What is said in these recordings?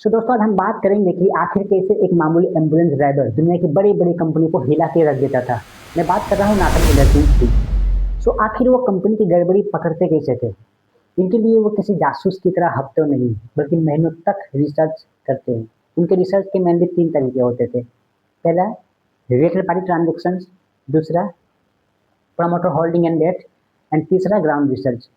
सो दोस्तों आज हम बात करेंगे कि आखिर कैसे एक मामूली एम्बुलेंस ड्राइवर दुनिया की बड़ी बड़ी कंपनी को हिला के रख देता था। मैं बात कर रहा हूँ नाथन एनर्जीज की। सो आखिर वो कंपनी की गड़बड़ी पकड़ते कैसे थे। इनके लिए वो किसी जासूस की तरह हफ्तों नहीं बल्कि महीनों तक रिसर्च करते हैं। उनके रिसर्च के मेनली तीन तरीके होते थे। पहला रिलेटेड पार्टी ट्रांजेक्शन, दूसरा promoter holding and debt, and तीसरा ग्राउंड रिसर्च।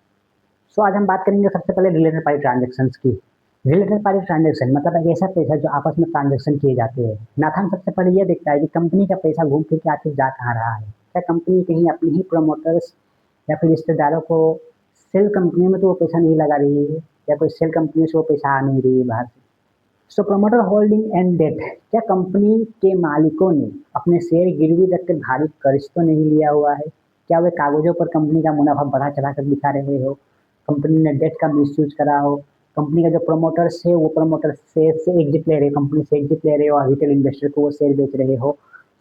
सो आज हम बात करेंगे सबसे पहले रिलेटेड पार्टी ट्रांजेक्शन्स की। रिलेटेड पार्टी ट्रांजेक्शन मतलब एक ऐसा पैसा जो आपस में ट्रांजेक्शन किए जाते हैं। नाथन सबसे पहले ये देखता है कि कंपनी का पैसा घूम फिर के आखिर जा कहाँ रहा है। क्या कंपनी कहीं अपने ही प्रोमोटर्स या फिर रिश्तेदारों को सेल कंपनियों में तो वो पैसा नहीं लगा रही है, या कोई सेल कंपनी से वो पैसा आ नहीं रही है बाहर से। सो प्रमोटर होल्डिंग एंड डेट, क्या कंपनी के मालिकों ने अपने शेयर गिरवी रख कर भारी कर्ज तो नहीं लिया हुआ है। क्या वे कागजों पर कंपनी का मुनाफा बढ़ा चढ़ा कर दिखा रहे हो, कंपनी ने डेट का मिसयूज करा हो, कंपनी का जो प्रमोटर्स है वो प्रमोटर शेयर से एग्जिट ले रहे, कंपनी से एग्जिट ले रहे हो और रिटेल इन्वेस्टर को वो शेयर बेच रहे हो।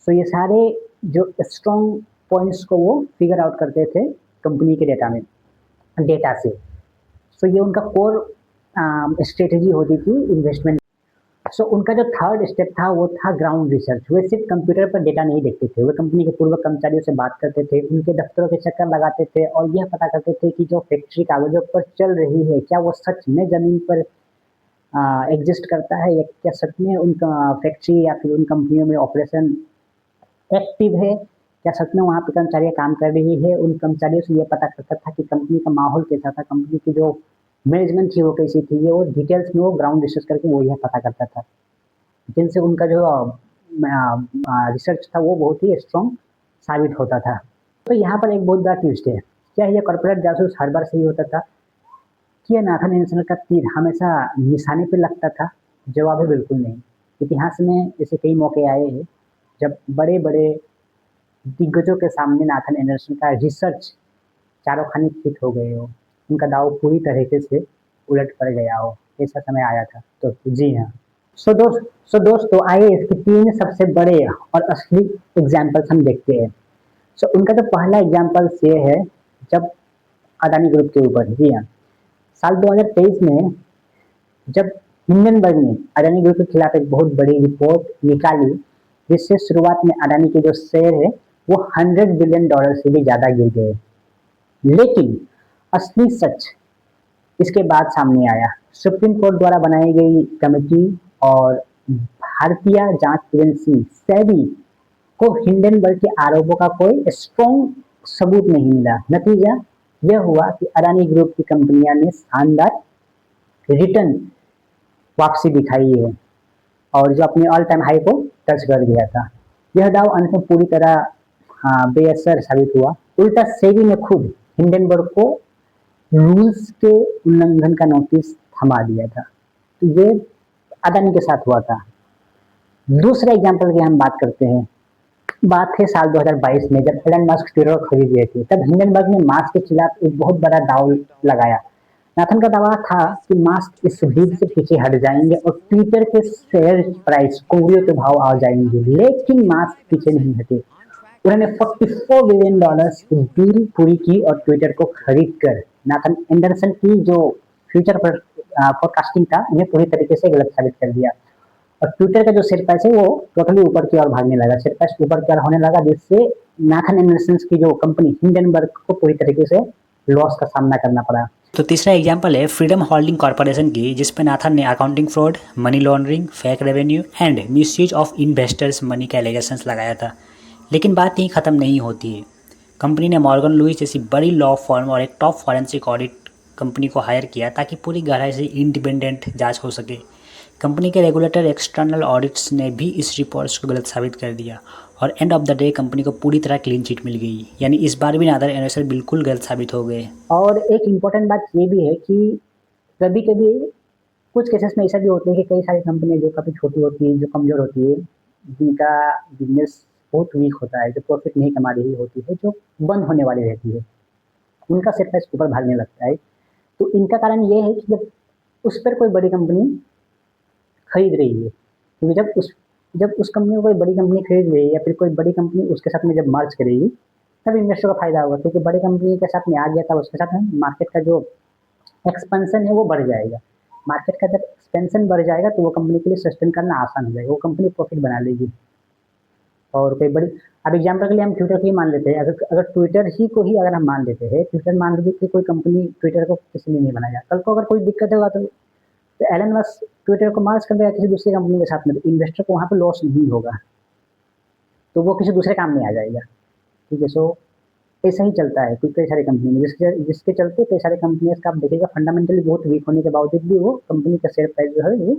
सो ये सारे जो स्ट्रॉन्ग पॉइंट्स को वो फिगर आउट करते थे कंपनी के डेटा से। सो ये उनका कोर स्ट्रेटेजी होती थी इन्वेस्टमेंट। सो उनका जो थर्ड स्टेप था वो था ग्राउंड रिसर्च। वे सिर्फ कंप्यूटर पर डेटा नहीं देखते थे, वे कंपनी के पूर्व कर्मचारियों से बात करते थे, उनके दफ्तरों के चक्कर लगाते थे और यह पता करते थे कि जो फैक्ट्री कागजों पर चल रही है क्या वो सच में ज़मीन पर एग्जिस्ट करता है, या क्या सच में उनका फैक्ट्री या फिर उन कंपनियों में ऑपरेशन एक्टिव है, क्या सच में वहाँ पे कर्मचारियाँ काम कर रही है। उन कर्मचारियों से ये पता करता था कि कंपनी का माहौल कैसा था, कंपनी की जो मैनेजमेंट थी वो कैसी थी। ये वो डिटेल्स में वो ग्राउंड रिसर्च करके वो यह पता करता था, जिनसे उनका जो रिसर्च था वो बहुत ही स्ट्रॉन्ग साबित होता था। तो यहाँ पर एक बहुत बड़ा ट्विस्ट है। क्या ये कॉर्पोरेट जासूस हर बार सही होता था? क्या नाथन एंडरसन का तीर हमेशा निशाने पे लगता था? जवाब है बिल्कुल नहीं। इतिहास में ऐसे कई मौके आए हैं जब बड़े बड़े दिग्गजों के सामने नाथन एंडरसन का रिसर्च चारों खाने फिट हो गए हो, उनका दाव पूरी तरीके से उलट पड़ गया हो। ऐसा समय आया था। तो जी हाँ। सो दोस्तों आइए इसके तीन सबसे बड़े और असली एग्जाम्पल्स हम देखते हैं। सो उनका जो पहला एग्जाम्पल ये है, जब अदानी ग्रुप के ऊपर। जी हाँ, साल 2023 में जब हिंडनबर्ग ने अडानी ग्रुप के खिलाफ एक बहुत बड़ी रिपोर्ट निकाली, जिससे शुरुआत में अडानी के जो शेयर है वो $100 बिलियन से भी ज़्यादा गिर गए। लेकिन असली सच इसके बाद सामने आया। सुप्रीम कोर्ट द्वारा बनाई गई कमेटी और भारतीय जांच एजेंसी सेबी को हिंडनबर्ग के आरोपों का कोई स्ट्रॉन्ग सबूत नहीं मिला। नतीजा यह हुआ कि अडानी ग्रुप की कंपनियां ने शानदार रिटर्न वापसी दिखाई है और जो अपने ऑल टाइम हाई को टच कर दिया था। यह दाव अंत में पूरी तरह बेअसर साबित हुआ। उल्टा सेबी ने खुद हिंडनबर्ग को रूल्स के उल्लंघन का नोटिस थमा दिया था। तो ये अदानी के साथ हुआ था। दूसरा एग्जांपल की हम बात करते हैं। बात है साल 2022 में, जब एलन मस्क ट्विटर खरीद रहे थे, तब हिंडनबर्ग ने मास्क के खिलाफ एक बहुत बड़ा दाव लगाया। नाथन का दावा था कि मास्क इस डील से पीछे हट जाएंगे और ट्विटर के शेयर प्राइस कोंगड़ियों के भाव आ जाएंगे, लेकिन मास्क पीछे नहीं हटे। उन्होंने $44 बिलियन की डील पूरी की और ट्विटर को खरीद कर नाथन एंडरसन की जो फ्यूचर पर फोरकास्टिंग था उन्हें पूरी तरीके से गलत साबित कर दिया। और ट्विटर का जो शेयर प्राइस है वो टोटली ऊपर की ओर भागने लगा, शेयर प्राइस ऊपर की ओर होने लगा, जिससे नाथन एंडरसन की जो कंपनी हिंडनबर्ग को पूरी तरीके से लॉस का सामना करना पड़ा। तो तीसरा एग्जाम्पल है फ्रीडम होल्डिंग कॉर्पोरेशन की, जिसपे नाथन ने accounting fraud, money laundering, fake revenue and misuse of investors money का एलिगेशंस लगाया था। लेकिन बात यहीं ख़त्म नहीं होती है। कंपनी ने मॉर्गन लुइस जैसी बड़ी लॉ फर्म और एक टॉप फॉरेंसिक ऑडिट कंपनी को हायर किया ताकि पूरी गहराई से इंडिपेंडेंट जांच हो सके। कंपनी के रेगुलेटर एक्सटर्नल ऑडिट्स ने भी इस रिपोर्ट्स को गलत साबित कर दिया और end of the day company को पूरी तरह क्लीन चिट मिल गई। यानी इस बार भी नाथन एंडरसन बिल्कुल गलत साबित हो गए। और एक इम्पोर्टेंट बात ये भी है कि कभी कभी कुछ केसेस में ऐसा भी होता है कि कई सारी कंपनियां जो काफ़ी छोटी होती है, जो कमज़ोर होती है, जिनका बिजनेस बहुत वीक होता है, जो प्रॉफिट नहीं कमा रही होती है, जो बंद होने वाली रहती है, उनका शेयर प्राइस ऊपर भागने लगता है। तो इनका कारण ये है कि जब उस पर कोई बड़ी कंपनी खरीद रही है, क्योंकि जब उस कंपनी को कोई बड़ी कंपनी खरीद रही है या फिर कोई बड़ी कंपनी उसके साथ में जब मर्ज करेगी, तब इन्वेस्टर का फायदा होगा, क्योंकि बड़ी कंपनी के साथ में आ गया था उसके साथ में मार्केट का जो एक्सपेंशन है वो बढ़ जाएगा। मार्केट का जब एक्सपेंशन बढ़ जाएगा तो वो कंपनी के लिए सस्टेन करना आसान हो जाएगा, वो कंपनी प्रॉफिट बना लेगी। और कोई बड़ी, अब एग्जाम्पल के लिए हम ट्विटर को ही मान लेते हैं, अगर अगर ट्विटर ही को ही अगर हम मान लेते हैं, ट्विटर मान लीजिए कि कोई कंपनी, ट्विटर को किसी ने नहीं बनाया, कल को अगर कोई दिक्कत होगा तो एलन मस्क ट्विटर को मर्ज कर देगा किसी दूसरी कंपनी के साथ में, तो इन्वेस्टर को वहाँ पे लॉस नहीं होगा, तो वो किसी दूसरे काम में आ जाएगा। ठीक है, सो ऐसा ही चलता है कुछ कई सारी कंपनी में, जिसके जिसके चलते कई सारी कंपनियां का आप देखिएगा फंडामेंटली बहुत वीक होने के बावजूद भी वो कंपनी का शेयर प्राइस जो है वो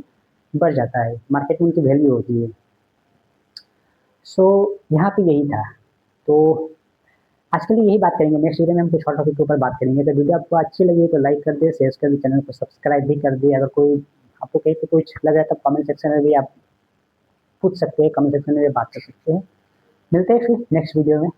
बढ़ जाता है, मार्केट में उनकी वैल्यू होती है। सो यहाँ पे यही था। तो आज के लिए यही बात करेंगे, नेक्स्ट वीडियो में हम कुछ और टॉपिक के ऊपर बात करेंगे। तो वीडियो आपको अच्छी लगी तो लाइक कर दे, शेयर कर दे, चैनल को सब्सक्राइब भी कर दे। अगर कोई आपको कहीं पे कुछ लग रहा है तो कमेंट सेक्शन में भी आप पूछ सकते हैं, कमेंट सेक्शन में भी बात कर सकते हैं। मिलते हैं फिर नेक्स्ट वीडियो में।